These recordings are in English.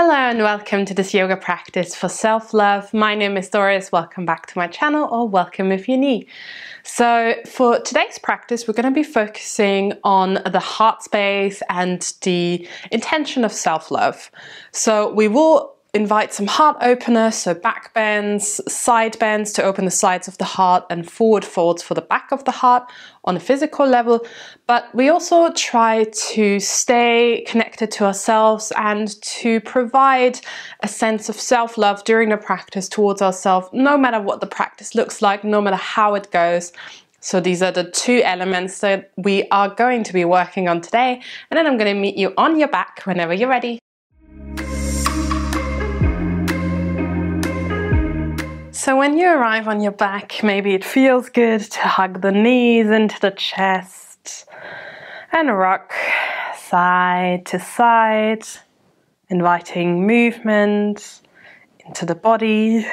Hello and welcome to this yoga practice for self-love. My name is Doris. Welcome back to my channel, or welcome if you're new. So for today's practice, we're going to be focusing on the heart space and the intention of self-love. So we will invite some heart openers, so back bends, side bends to open the sides of the heart, and forward folds for the back of the heart on a physical level. But we also try to stay connected to ourselves and to provide a sense of self-love during the practice towards ourselves, no matter what the practice looks like, no matter how it goes. So these are the two elements that we are going to be working on today. And then I'm going to meet you on your back whenever you're ready. So when you arrive on your back, maybe it feels good to hug the knees into the chest and rock side to side, inviting movement into the body.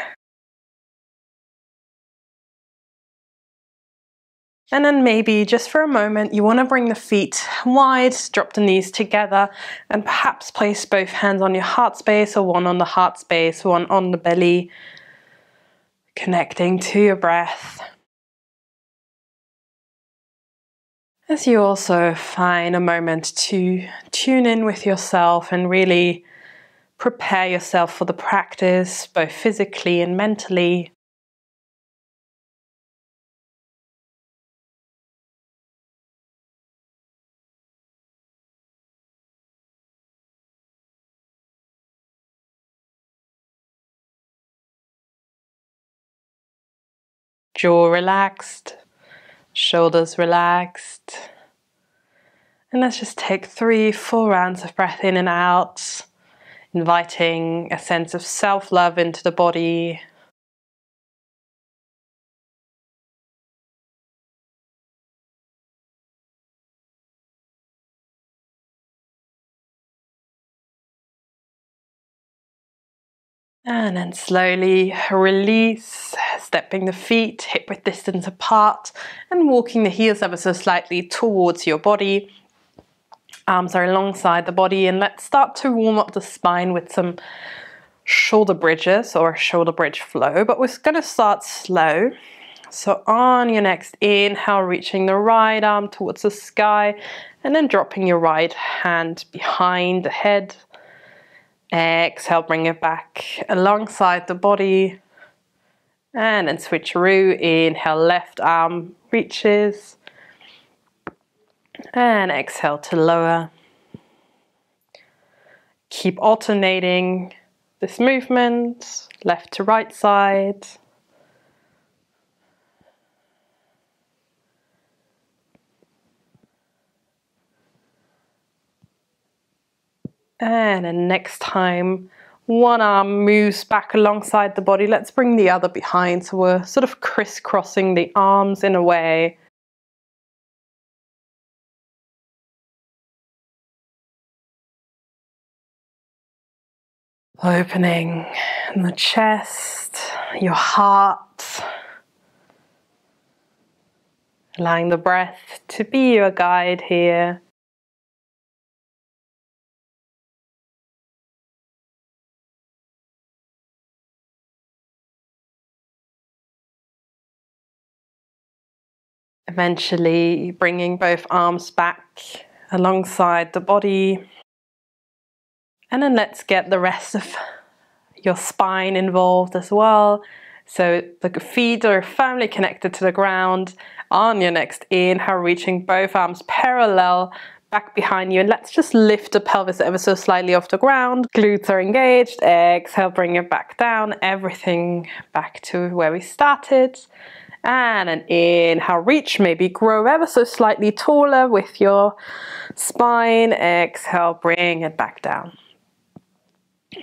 And then maybe just for a moment, you want to bring the feet wide, drop the knees together, and perhaps place both hands on your heart space, or one on the heart space, one on the belly. Connecting to your breath. As you also find a moment to tune in with yourself and really prepare yourself for the practice, both physically and mentally. Jaw relaxed, shoulders relaxed. And let's just take 3 full rounds of breath in and out, inviting a sense of self-love into the body. And then slowly release, stepping the feet hip-width distance apart and walking the heels ever so slightly towards your body. Arms are alongside the body, and let's start to warm up the spine with some shoulder bridges or shoulder bridge flow, but we're going to start slow. So on your next inhale, reaching the right arm towards the sky and then dropping your right hand behind the head. Exhale, bring it back alongside the body. And then switcheroo. Inhale, left arm reaches. And exhale to lower. Keep alternating this movement, left to right side. And then next time, one arm moves back alongside the body. Let's bring the other behind. So we're sort of crisscrossing the arms in a way. Opening the chest, your heart. Allowing the breath to be your guide here. Eventually bringing both arms back alongside the body. And then let's get the rest of your spine involved as well. So the feet are firmly connected to the ground. On your next inhale, reaching both arms parallel back behind you. And let's just lift the pelvis ever so slightly off the ground. Glutes are engaged. Exhale, bring it back down. Everything back to where we started. And an inhale, reach, maybe grow ever so slightly taller with your spine. Exhale, bring it back down.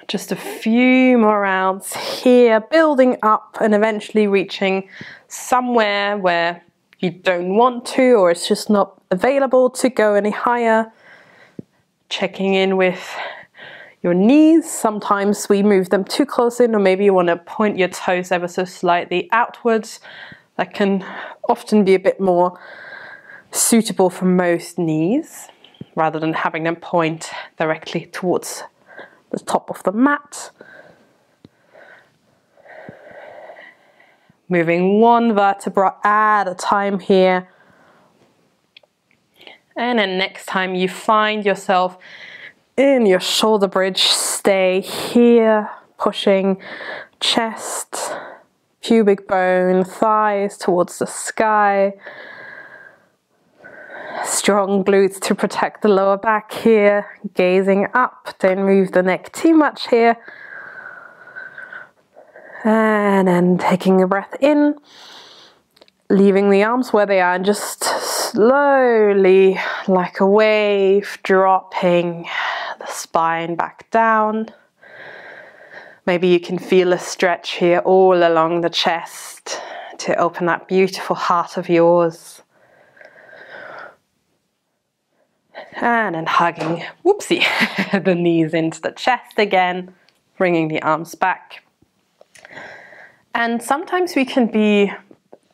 Just a few more rounds here, building up and eventually reaching somewhere where you don't want to, or it's just not available to go any higher. Checking in with your knees. Sometimes we move them too close in, or maybe you want to point your toes ever so slightly outwards. That can often be a bit more suitable for most knees, rather than having them point directly towards the top of the mat. Moving one vertebra at a time here. And then next time you find yourself in your shoulder bridge, stay here, pushing chest, pubic bone, thighs towards the sky. Strong glutes to protect the lower back here. Gazing up, don't move the neck too much here. And then taking a breath in, leaving the arms where they are and just slowly, like a wave, dropping the spine back down. Maybe you can feel a stretch here all along the chest to open that beautiful heart of yours. And then hugging, whoopsie, the knees into the chest again, bringing the arms back. And sometimes we can be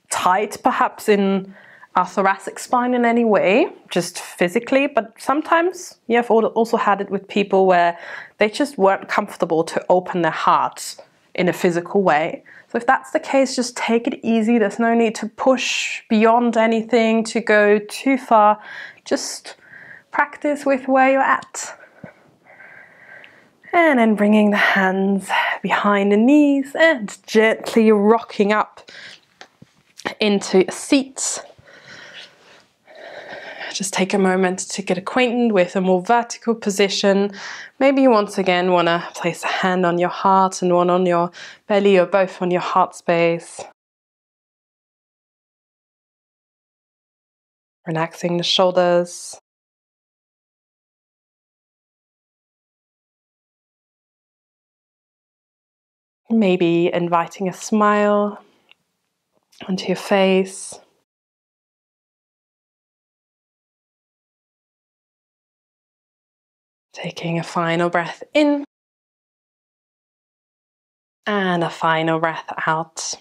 tight perhaps in our thoracic spine in any way, just physically, but sometimes I've also had it with people where they just weren't comfortable to open their hearts in a physical way. So if that's the case, just take it easy. There's no need to push beyond anything, to go too far. Just practice with where you're at. And then bringing the hands behind the knees and gently rocking up into a seat. Just take a moment to get acquainted with a more vertical position. Maybe you once again want to place a hand on your heart and one on your belly, or both on your heart space. Relaxing the shoulders. Maybe inviting a smile onto your face. Taking a final breath in and a final breath out.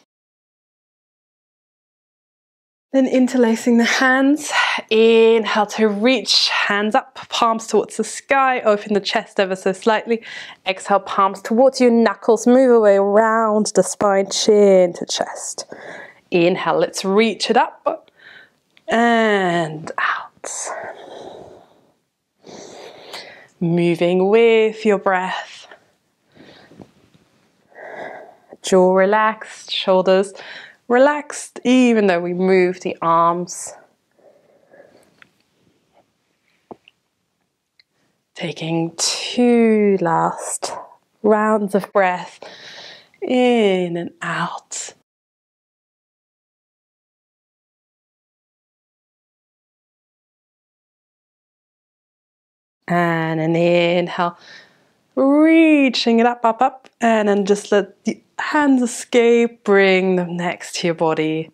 Then interlacing the hands. Inhale to reach, hands up, palms towards the sky, open the chest ever so slightly. Exhale, palms towards you, knuckles move away around the spine, chin to chest. Inhale, let's reach it up and out. Moving with your breath. Jaw relaxed, shoulders relaxed, even though we move the arms. Taking 2 last rounds of breath in and out. And an inhale, reaching it up, up, up, and then just let the hands escape, bring them next to your body.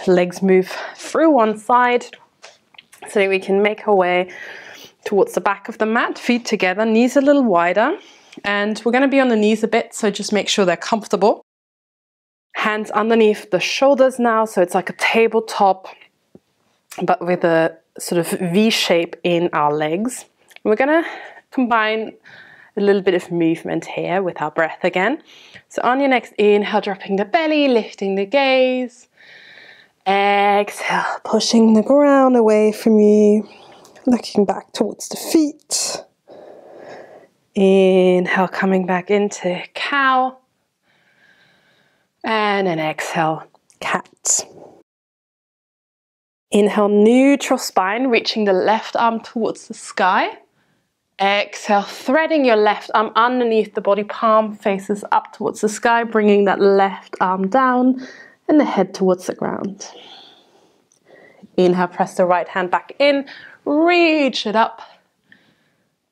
Legs move through one side so that we can make our way towards the back of the mat, feet together, knees a little wider. And we're going to be on the knees a bit, so just make sure they're comfortable. Hands underneath the shoulders now, so it's like a tabletop, but with a sort of V shape in our legs. We're going to combine a little bit of movement here with our breath again. So on your next inhale, dropping the belly, lifting the gaze. Exhale, pushing the ground away from you, looking back towards the feet. Inhale, coming back into cow. And an exhale, cat. Inhale, neutral spine, reaching the left arm towards the sky. Exhale, threading your left arm underneath the body, palm faces up towards the sky, bringing that left arm down and the head towards the ground. Inhale, press the right hand back in, reach it up.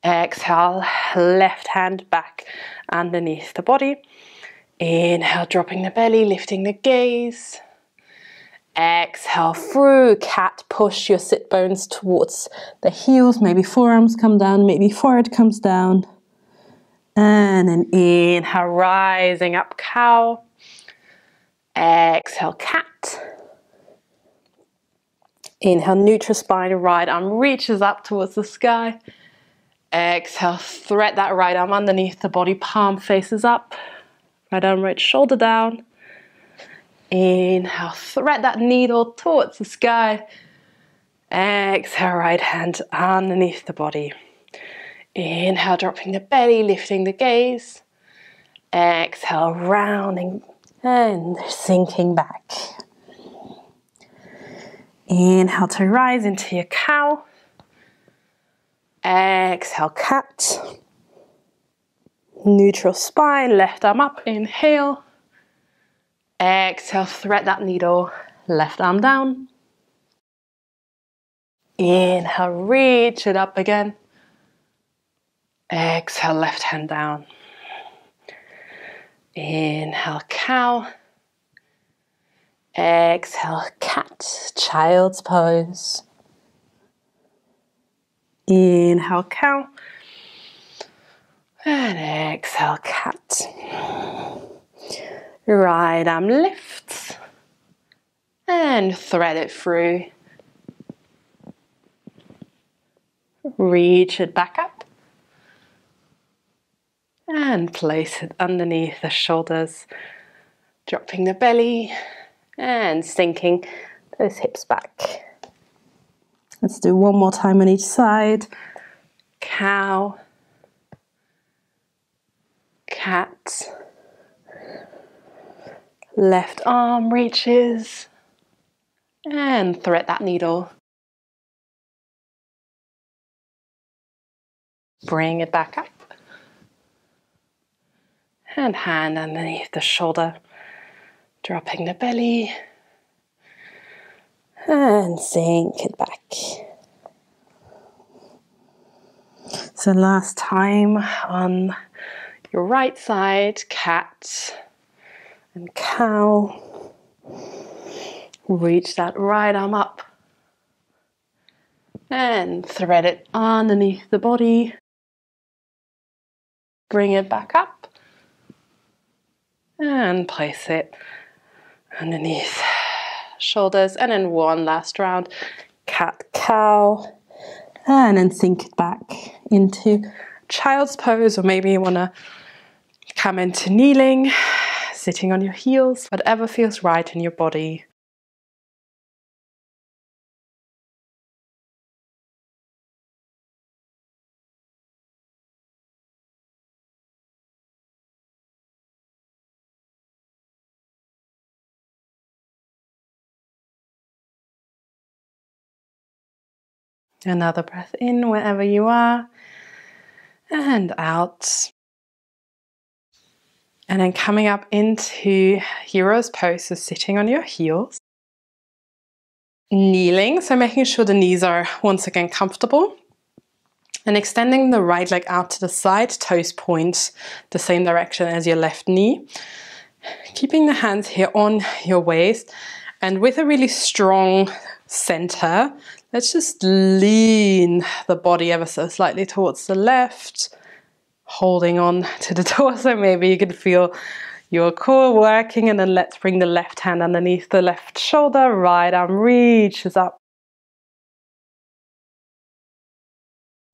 Exhale, left hand back underneath the body. Inhale, dropping the belly, lifting the gaze. Exhale, through cat, push your sit bones towards the heels. Maybe forearms come down, maybe forehead comes down. And then inhale, rising up, cow. Exhale, cat. Inhale, neutral spine, right arm reaches up towards the sky. Exhale, thread that right arm underneath the body, palm faces up. Right arm, right shoulder down. Inhale, thread that needle towards the sky. Exhale, right hand underneath the body. Inhale, dropping the belly, lifting the gaze. Exhale, rounding and sinking back. Inhale to rise into your cow. Exhale, cat. Neutral spine, left arm up, inhale. Exhale, thread that needle, left arm down. Inhale, reach it up again. Exhale, left hand down. Inhale, cow. Exhale, cat, child's pose. Inhale, cow. And exhale, cat. Right arm lifts. And thread it through. Reach it back up. And place it underneath the shoulders. Dropping the belly. And sinking those hips back. Let's do one more time on each side. Cow. Cat. Left arm reaches. And thread that needle. Bring it back up. And hand underneath the shoulder. Dropping the belly. And sink it back. So last time on your right side, cat and cow. Reach that right arm up. And thread it underneath the body. Bring it back up. And place it underneath shoulders. And then one last round. Cat, cow. And then sink it back into child's pose. Or maybe you want to come into kneeling, sitting on your heels. Whatever feels right in your body. Another breath in wherever you are, and out. And then coming up into hero's pose, so sitting on your heels. Kneeling, so making sure the knees are once again comfortable. And extending the right leg out to the side, toes point the same direction as your left knee. Keeping the hands here on your waist, and with a really strong center, let's just lean the body ever so slightly towards the left, holding on to the torso. Maybe you can feel your core working, and then let's bring the left hand underneath the left shoulder, right arm reaches up.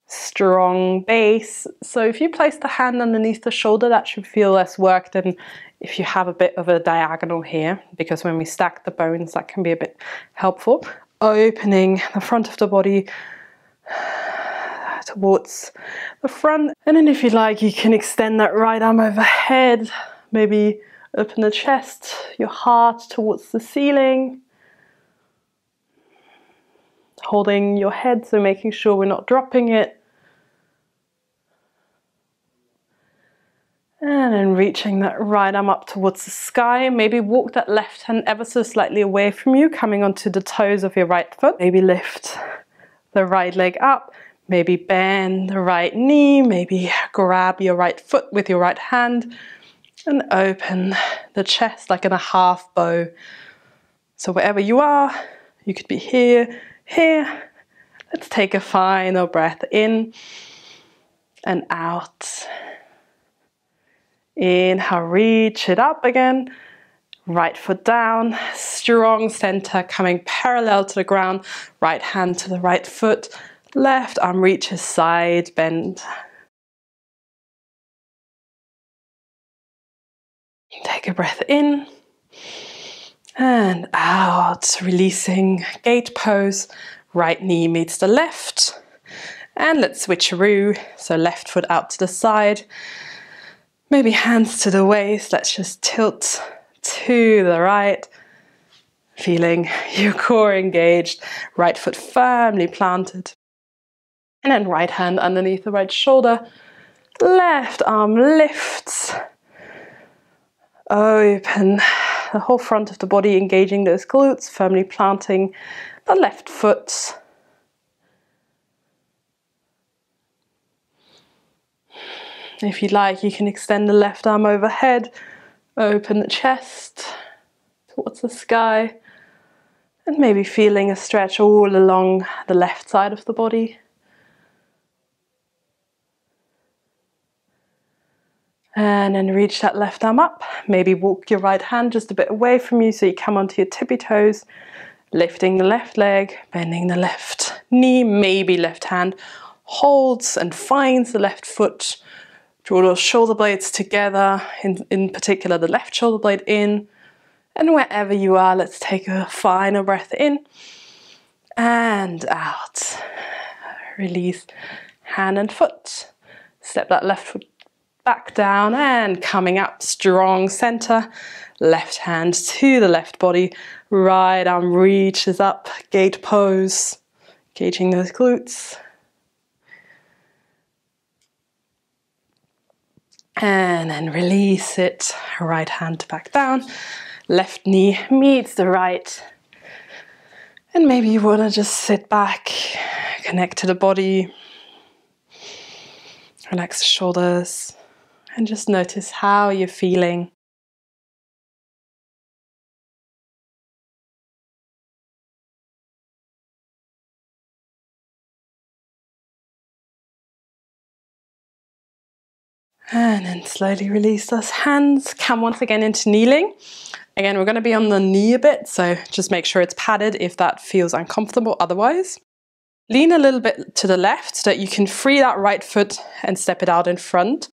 Strong base. So if you place the hand underneath the shoulder, that should feel less work than if you have a bit of a diagonal here, because when we stack the bones, that can be a bit helpful. Opening the front of the body towards the front. And then if you like, you can extend that right arm overhead. Maybe open the chest, your heart towards the ceiling. Holding your head, so making sure we're not dropping it. And then reaching that right arm up towards the sky. Maybe walk that left hand ever so slightly away from you, coming onto the toes of your right foot. Maybe lift the right leg up. Maybe bend the right knee. Maybe grab your right foot with your right hand and open the chest like in a half bow. So wherever you are, you could be here, here. Let's take a final breath in and out. Inhale, reach it up again. Right foot down, strong center coming parallel to the ground. Right hand to the right foot. Left arm reaches side, bend. Take a breath in and out, releasing gate pose. Right knee meets the left. And let's switcheroo. So left foot out to the side. Maybe hands to the waist. Let's just tilt to the right. Feeling your core engaged. Right foot firmly planted. And then right hand underneath the right shoulder. Left arm lifts. Open the whole front of the body, engaging those glutes, firmly planting the left foot. If you'd like, you can extend the left arm overhead, open the chest towards the sky, and maybe feeling a stretch all along the left side of the body. And then reach that left arm up. Maybe walk your right hand just a bit away from you so you come onto your tippy toes. Lifting the left leg, bending the left knee, maybe left hand holds and finds the left foot. Draw those shoulder blades together, in particular the left shoulder blade in. And wherever you are, let's take a final breath in and out. Release hand and foot. Step that left foot back down and coming up, strong center. Left hand to the left body. Right arm reaches up, gate pose. Engaging those glutes. And then release it. Right hand back down. Left knee meets the right. And maybe you want to just sit back, connect to the body. Relax the shoulders. And just notice how you're feeling. And then slowly release those hands. Come once again into kneeling. Again, we're going to be on the knee a bit, so just make sure it's padded if that feels uncomfortable otherwise. Lean a little bit to the left so that you can free that right foot and step it out in front.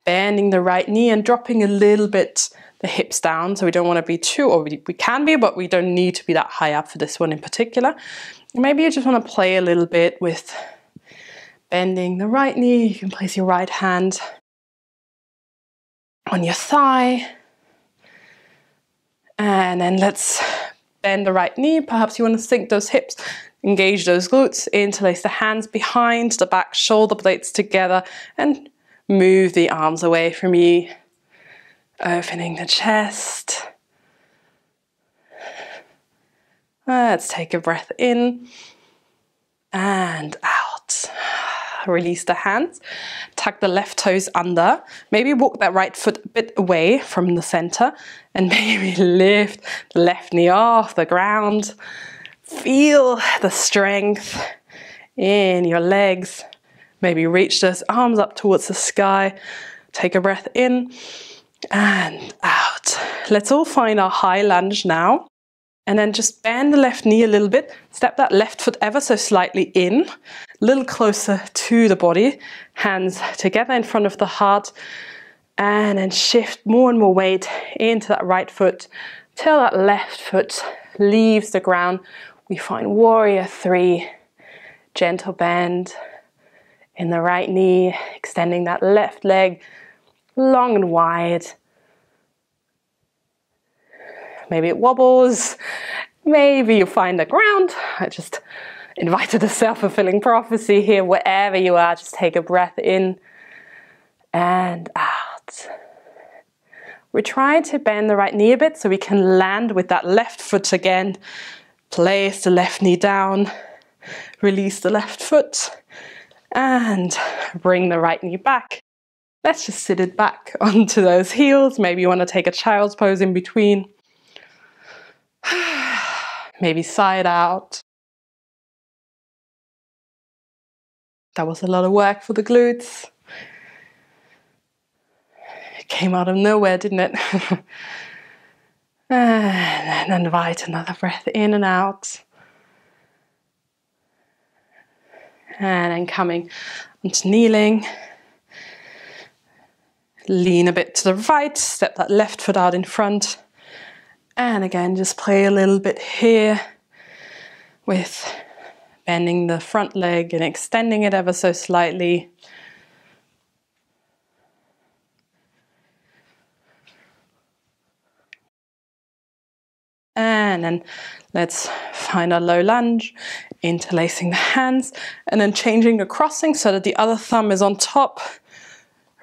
Bending the right knee and dropping a little bit the hips down, so we don't want to be too, or we can be, but we don't need to be that high up for this one in particular. Maybe you just want to play a little bit with bending the right knee. You can place your right hand on your thigh. And then let's bend the right knee. Perhaps you want to sink those hips, engage those glutes, interlace the hands behind the back, shoulder blades together, and move the arms away from you. Opening the chest. Let's take a breath in and out. Release the hands. Tuck the left toes under. Maybe walk that right foot a bit away from the center and maybe lift the left knee off the ground. Feel the strength in your legs. Maybe reach those arms up towards the sky. Take a breath in and out. Let's all find our high lunge now. And then just bend the left knee a little bit. Step that left foot ever so slightly in, a little closer to the body. Hands together in front of the heart. And then shift more and more weight into that right foot till that left foot leaves the ground. We find warrior three. Gentle bend in the right knee, extending that left leg long and wide. Maybe it wobbles, maybe you find the ground. I just invited a self-fulfilling prophecy here. Wherever you are, just take a breath in and out. We're trying to bend the right knee a bit so we can land with that left foot again. Place the left knee down, release the left foot, and bring the right knee back. Let's just sit it back onto those heels. Maybe you want to take a child's pose in between. Maybe side out. That was a lot of work for the glutes. It came out of nowhere, didn't it? And then invite another breath in and out. And then coming onto kneeling. Lean a bit to the right, step that left foot out in front. And again, just play a little bit here with bending the front leg and extending it ever so slightly. And then let's find a low lunge, interlacing the hands, and then changing the crossing so that the other thumb is on top.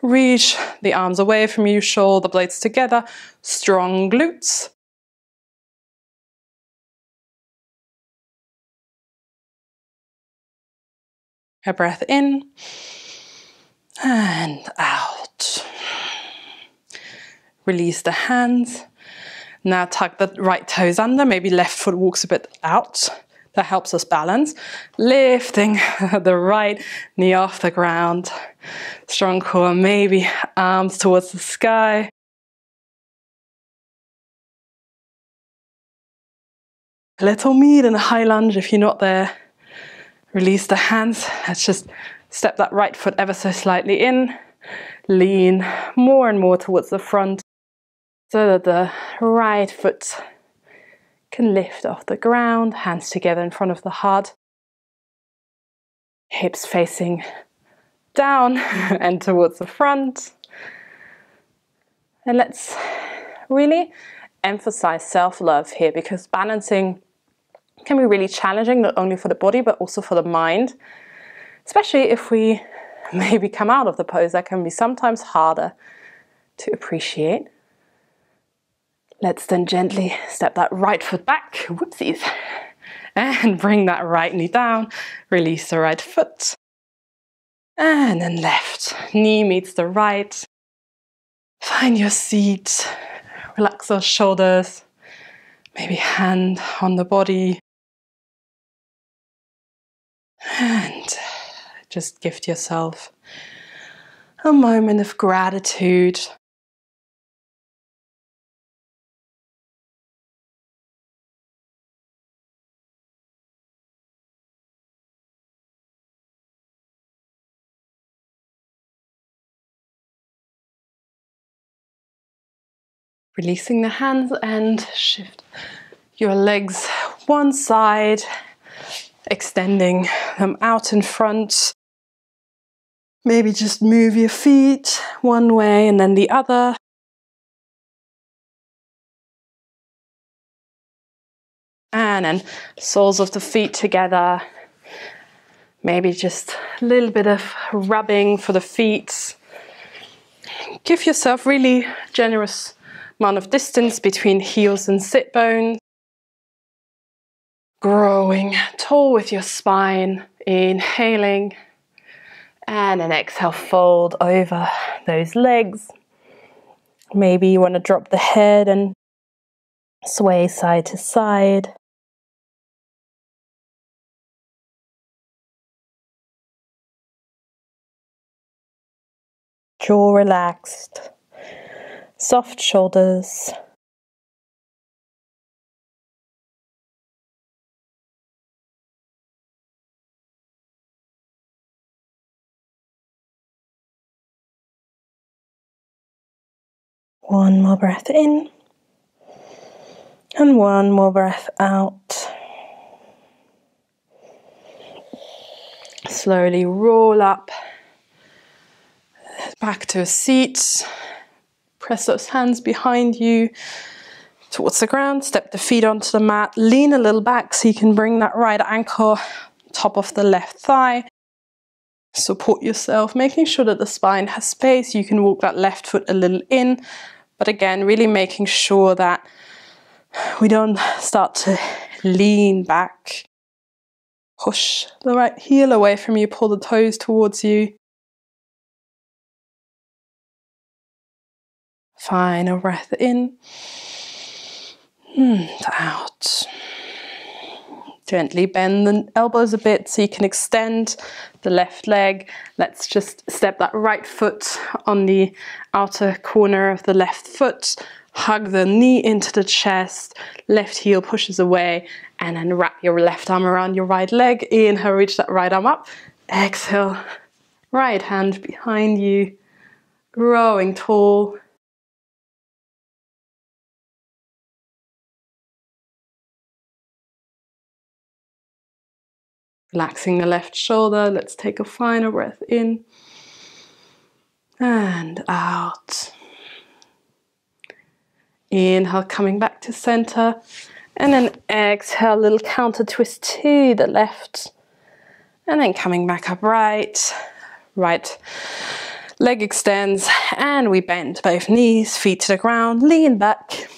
Reach the arms away from you, shoulder blades together, strong glutes. A breath in and out. Release the hands. Now tuck the right toes under, maybe left foot walks a bit out. That helps us balance. Lifting the right knee off the ground. Strong core, maybe arms towards the sky. A little meat in a high lunge if you're not there. Release the hands. Let's just step that right foot ever so slightly in. Lean more and more towards the front so that the right foot can lift off the ground. Hands together in front of the heart. Hips facing down and towards the front. And let's really emphasize self-love here, because balancing can be really challenging, not only for the body but also for the mind, especially if we maybe come out of the pose. That can be sometimes harder to appreciate. Let's then gently step that right foot back, whoopsies, and bring that right knee down, release the right foot, and then left knee meets the right. Find your seat, relax those shoulders, maybe hand on the body. And just gift yourself a moment of gratitude. Releasing the hands and shift your legs one side, extending them out in front. Maybe just move your feet one way and then the other. And then soles of the feet together. Maybe just a little bit of rubbing for the feet. Give yourself really generous amount of distance between heels and sit bones. Growing tall with your spine, inhaling, and then exhale, fold over those legs. Maybe you want to drop the head and sway side to side. Jaw relaxed, soft shoulders. One more breath in and one more breath out. Slowly roll up back to a seat. Press those hands behind you towards the ground. Step the feet onto the mat. Lean a little back so you can bring that right ankle top of the left thigh. Support yourself, making sure that the spine has space. You can walk that left foot a little in. But again, really making sure that we don't start to lean back. Push the right heel away from you, pull the toes towards you. Final breath in and out. Gently bend the elbows a bit so you can extend the left leg. Let's just step that right foot on the outer corner of the left foot. Hug the knee into the chest. Left heel pushes away. And then wrap your left arm around your right leg. Inhale, reach that right arm up. Exhale, right hand behind you, growing tall. Relaxing the left shoulder. Let's take a final breath in and out. Inhale, coming back to center. And then exhale, a little counter twist to the left. And then coming back upright. Right leg extends and we bend both knees, feet to the ground, lean back.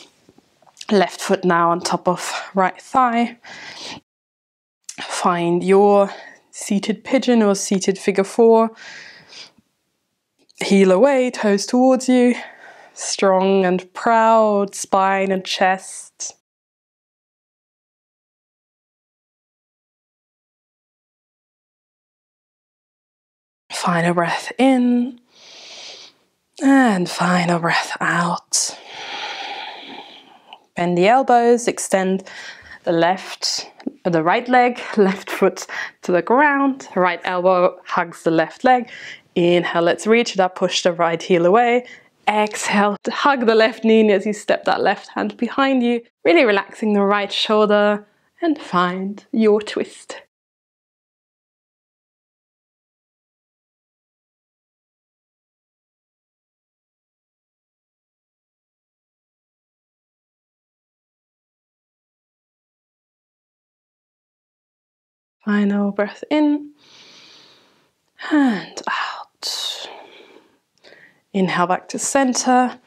Left foot now on top of right thigh. Find your seated pigeon or seated figure four. Heel away, toes towards you. Strong and proud spine and chest. Final breath in and final breath out. Bend the elbows, extend the right leg, left foot to the ground, right elbow hugs the left leg. Inhale, let's reach it up, push the right heel away. Exhale, hug the left knee as you step that left hand behind you, really relaxing the right shoulder and find your twist. Final breath in and out. Inhale back to center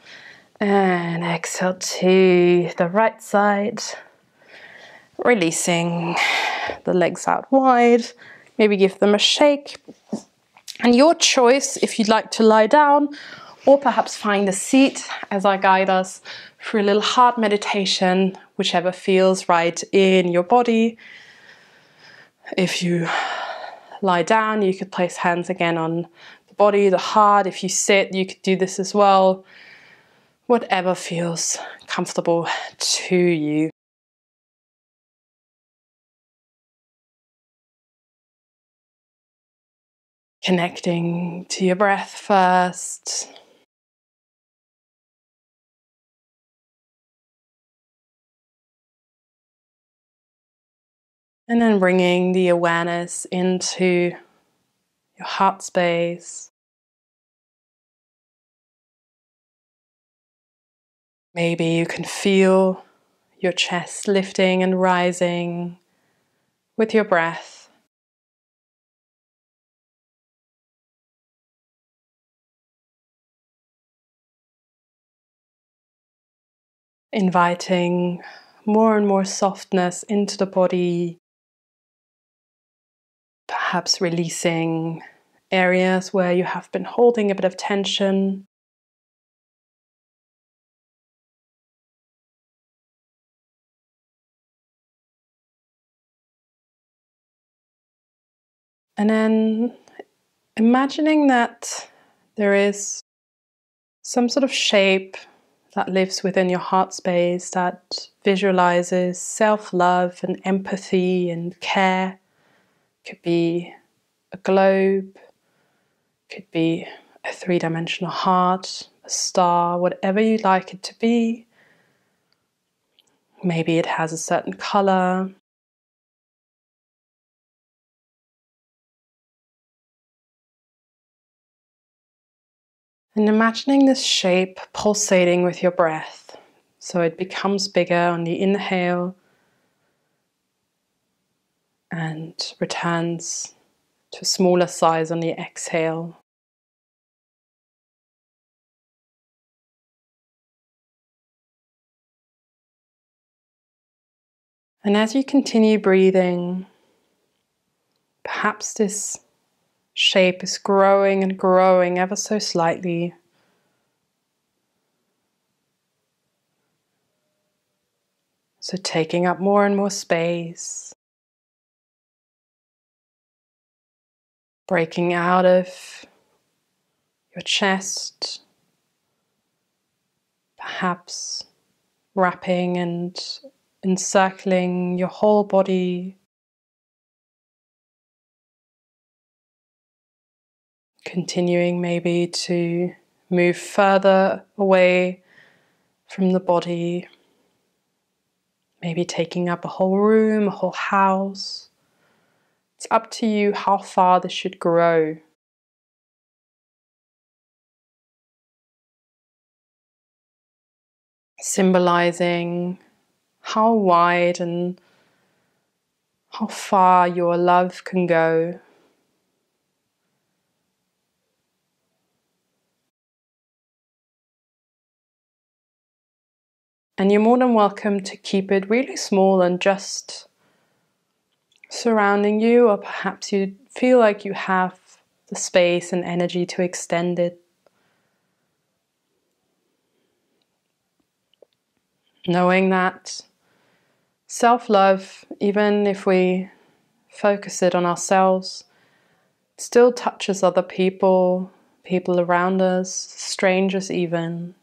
and exhale to the right side. Releasing the legs out wide. Maybe give them a shake. And your choice if you'd like to lie down or perhaps find a seat as I guide us through a little heart meditation, whichever feels right in your body. If you lie down, you could place hands again on the body, the heart. If you sit, you could do this as well. Whatever feels comfortable to you. Connecting to your breath first. And then bringing the awareness into your heart space. Maybe you can feel your chest lifting and rising with your breath. Inviting more and more softness into the body. Perhaps releasing areas where you have been holding a bit of tension. And then imagining that there is some sort of shape that lives within your heart space that visualizes self-love and empathy and care. Could be a globe, could be a three-dimensional heart, a star, whatever you'd like it to be. Maybe it has a certain color. And imagining this shape pulsating with your breath. So it becomes bigger on the inhale and returns to a smaller size on the exhale. And as you continue breathing, perhaps this shape is growing and growing ever so slightly. So taking up more and more space. Breaking out of your chest. Perhaps wrapping and encircling your whole body. Continuing maybe to move further away from the body, maybe taking up a whole room, a whole house. It's up to you how far this should grow. Symbolizing how wide and how far your love can go. And you're more than welcome to keep it really small and just surrounding you, or perhaps you feel like you have the space and energy to extend it. Knowing that self-love, even if we focus it on ourselves, still touches other people, people around us, strangers even.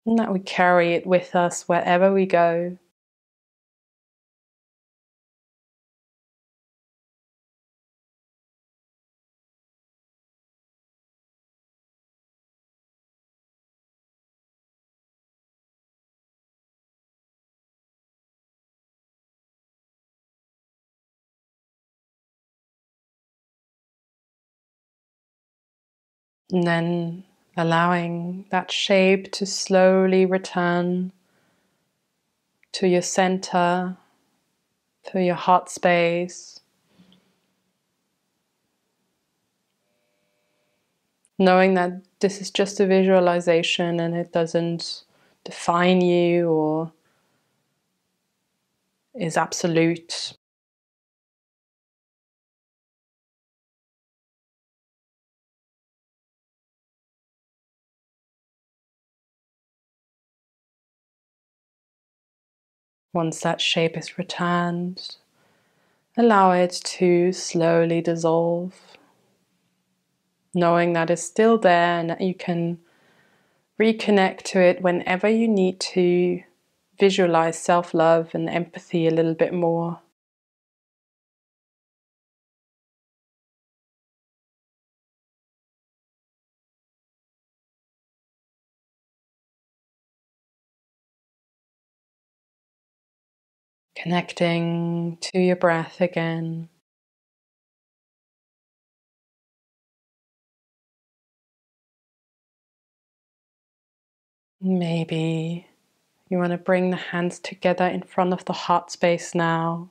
And that we carry it with us wherever we go. And then allowing that shape to slowly return to your center, to your heart space. Knowing that this is just a visualization and it doesn't define you or is absolute. Once that shape is returned, allow it to slowly dissolve, knowing that it's still there and that you can reconnect to it whenever you need to visualize self-love and empathy a little bit more. Connecting to your breath again. Maybe you want to bring the hands together in front of the heart space now.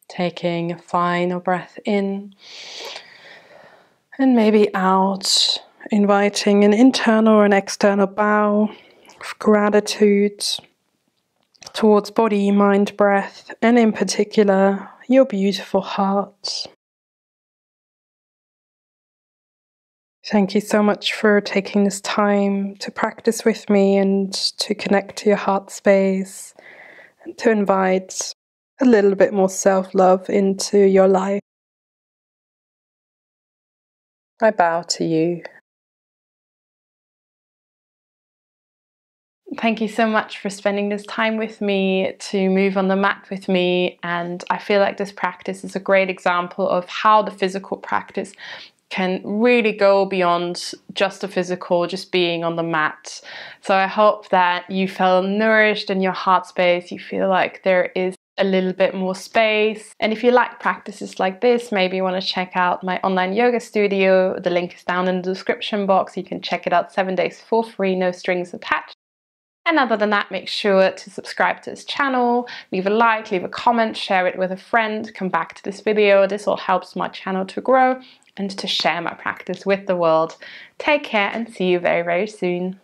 Taking a final breath in and maybe out, inviting an internal or an external bow of gratitude towards body, mind, breath, and in particular, your beautiful heart. Thank you so much for taking this time to practice with me and to connect to your heart space and to invite a little bit more self-love into your life. I bow to you. Thank you so much for spending this time with me to move on the mat with me, and I feel like this practice is a great example of how the physical practice can really go beyond just the physical, just being on the mat. So I hope that you feel nourished in your heart space, you feel like there is a little bit more space. And if you like practices like this, maybe you want to check out my online yoga studio. The link is down in the description box. You can check it out 7 days for free, no strings attached. And other than that, make sure to subscribe to this channel, leave a like, leave a comment, share it with a friend, come back to this video. This all helps my channel to grow and to share my practice with the world. Take care and see you very, very soon.